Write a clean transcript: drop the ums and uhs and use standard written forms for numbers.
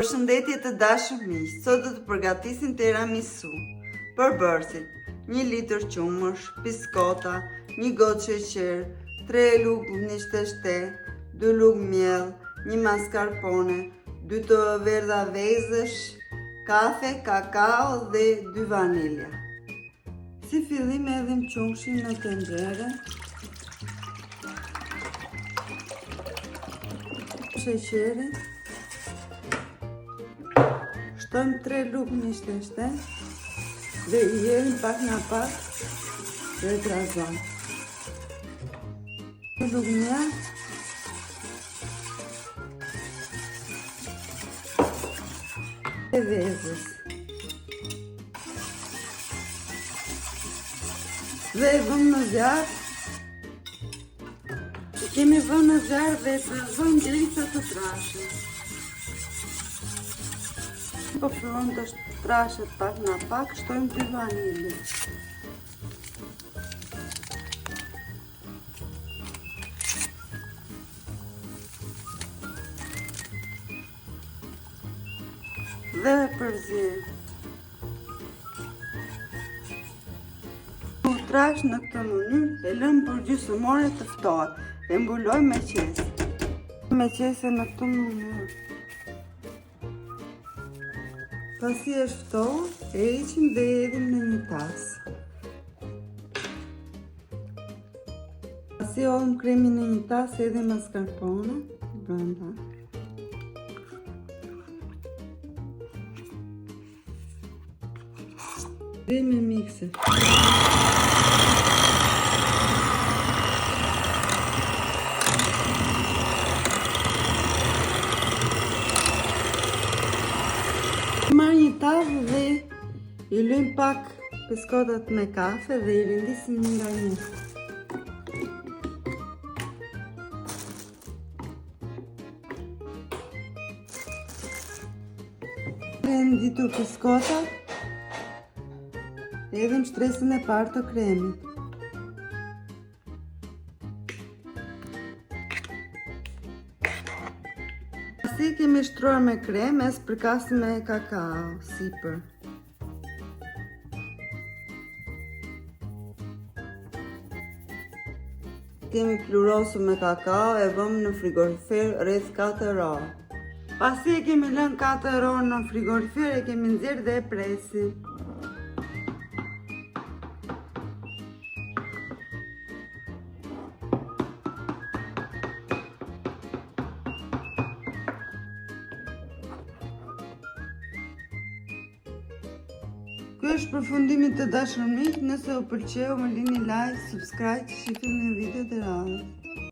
Përshëndetje të dashur miq, sot do të përgatisim tiramisu. Përbërësit: 1 litër qumësh, biskota, 1 gotë sheqer, 3 lugë nishteshte, 2 lugë miell, 1 mascarpone, 2 të verdha vezësh, kafe, kakao dhe 2 vanilja. Si fillim hedhim qumshin në tenxhere, sheqerin, shtojmë 3 lugë nishteshte dhe i hedhim pak nga pak dhe trazon. 2 lugë miell, e vezës dhe e vëmë në zjarr. Kemi vënë në zjarr dhe trazojmë derisa të trashet. Po fillon të trashet pak nga pak, shtojmë 2 vanilje. Dhe përziem. U trash në këtë mënyrë, e lëmë për gjysmore të ftohet dhe mbulojmë me qesë. Me qesë në këtë mënyrë. Pasi është ftohur, e heqim dhe hedhim në një tas. Pasi hodhim kremin në një tas, hedhim mascarpone brenda. Dhe me mikser. Marr një tavë dhe i lëjmë pak biskotat me kafe dhe i rendisim një nga një. Renditur biskotat, hedhim shtresën e parë të kremit. Pasi kemi shtruar me krem, e spërkasim me kakao sipër. Kemi plurosur me kakao, e vëmë në frigorifer rreth 4 orë. Pasi e kemi lënë 4 orë në frigorifer, e kemi nxjerrë dhe e presim. Ky është përfundimi të dashur miq, nëse u pëlqeu më lini like, subscribe, shihni video të radhës.